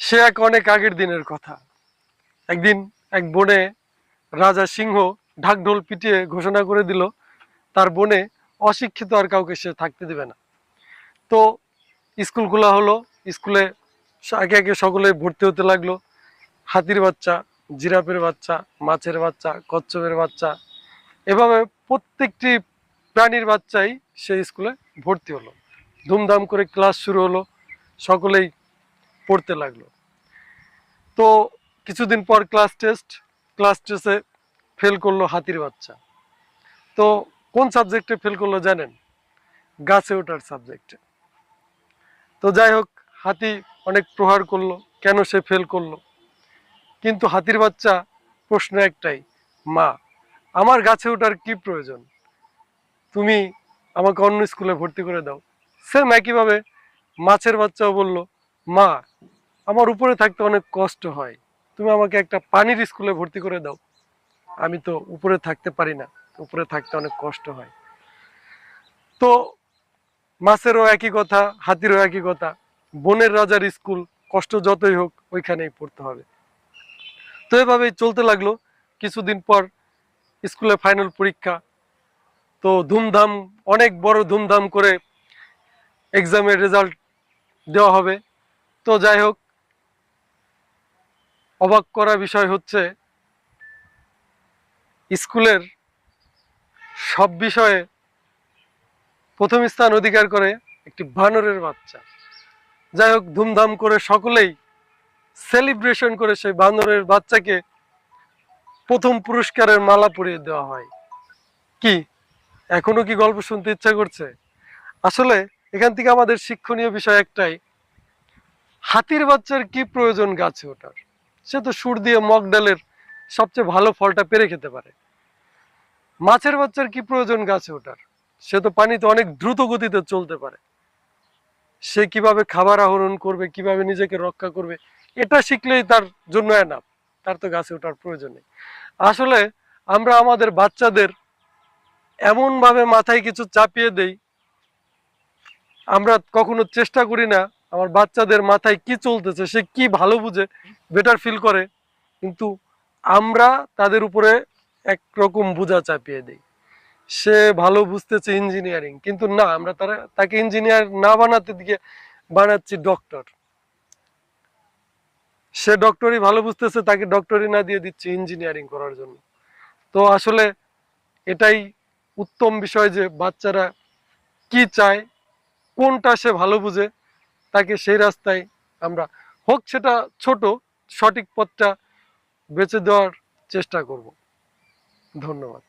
সে এক অনেক আগের দিনের কথা। একদিন এক বনে রাজা সিংহ ঢাকঢোল পিটিয়ে ঘোষণা করে দিল তার বনে অশিক্ষিত আর কাউকে সে থাকতে দেবে না। তো স্কুল খোলা হলো। স্কুলে একে একে সকলে ভর্তি হতে লাগলো। হাতির বাচ্চা, জিরাফের বাচ্চা, মাছের বাচ্চা, কচ্ছপের বাচ্চা, এভাবে প্রত্যেকটি প্রাণীর বাচ্চাই সেই স্কুলে ভর্তি হলো। ধুমধাম করে ক্লাস শুরু হলো, সকলেই পড়তে লাগলো। তো কিছুদিন পর ক্লাস টেস্টে ফেল করলো হাতির বাচ্চা। তো কোন সাবজেক্টে ফেল করলো জানেন? গাছে ওঠার সাবজেক্টে। তো যাই হোক, হাতি অনেক প্রহার করলো, কেন সে ফেল করলো। কিন্তু হাতির বাচ্চা প্রশ্ন একটাই, মা, আমার গাছে ওঠার কি প্রয়োজন? তুমি আমাকে অন্য স্কুলে ভর্তি করে দাও। সেম একইভাবে মাছের বাচ্চাও বলল, মা, আমার উপরে থাকতে অনেক কষ্ট হয়, তুমি আমাকে একটা পানির স্কুলে ভর্তি করে দাও, আমি তো উপরে থাকতে পারি না, উপরে থাকতে অনেক কষ্ট হয়। তো মাছেরও একই কথা, হাতিরও একই কথা, বনের রাজার স্কুল, কষ্ট যতই হোক ওইখানেই পড়তে হবে। তো এভাবেই চলতে লাগলো। কিছুদিন পর স্কুলে ফাইনাল পরীক্ষা। তো ধুমধাম, অনেক বড় ধুমধাম করে এক্সামের রেজাল্ট দেওয়া হবে। তো যাই হোক, অবাক করা বিষয় হচ্ছে স্কুলের সব বিষয়ে প্রথম স্থান অধিকার করে একটি বানরের বাচ্চা। যাই হোক, ধুমধাম করে সকলেই সেলিব্রেশন করে সেই বানরের বাচ্চাকে প্রথম পুরস্কারের মালা পরিয়ে দেওয়া হয়। কি এখনো কি গল্প শুনতে ইচ্ছা করছে? আসলে এখান থেকে আমাদের শিক্ষণীয় বিষয় একটাই, হাতির বাচ্চার কি প্রয়োজন গাছে ওঠার? সে তো সুর দিয়ে মগ ডালের সবচেয়ে ভালো ফলটা পেরে খেতে পারে। মাছের বাচ্চার কি প্রয়োজন গাছে ওঠার? সে তো পানিতে অনেক দ্রুত গতিতে চলতে পারে। সে কিভাবে খাবার আহরণ করবে, কিভাবে নিজেকে রক্ষা করবে, এটা শিখলেই তার জন্য এনাফ। তার তো গাছে ওঠার প্রয়োজন নেই। আসলে আমরা আমাদের বাচ্চাদের এমন ভাবে মাথায় কিছু চাপিয়ে দেই, আমরা কখনো চেষ্টা করি না আমার বাচ্চাদের মাথায় কি চলতেছে, সে কি ভালো বুঝে, বেটার ফিল করে, কিন্তু আমরা তাদের উপরে একরকম বোঝা চাপিয়ে দিই। সে ভালো বুঝতেছে ইঞ্জিনিয়ারিং, কিন্তু না, আমরা তাকে ইঞ্জিনিয়ার না বানাতে দিকে বানাচ্ছি ডক্টর। সে ডক্টরি ভালো বুঝতেছে, তাকে ডক্টরি না দিয়ে দিচ্ছি ইঞ্জিনিয়ারিং করার জন্য। তো আসলে এটাই উত্তম বিষয় যে বাচ্চারা কি চায়, কোনটা সে ভালো বুঝে, তাকে সেই রাস্তায় আমরা, হোক সেটা ছোট, সঠিক পথটা বেছে দেওয়ার চেষ্টা করব। ধন্যবাদ।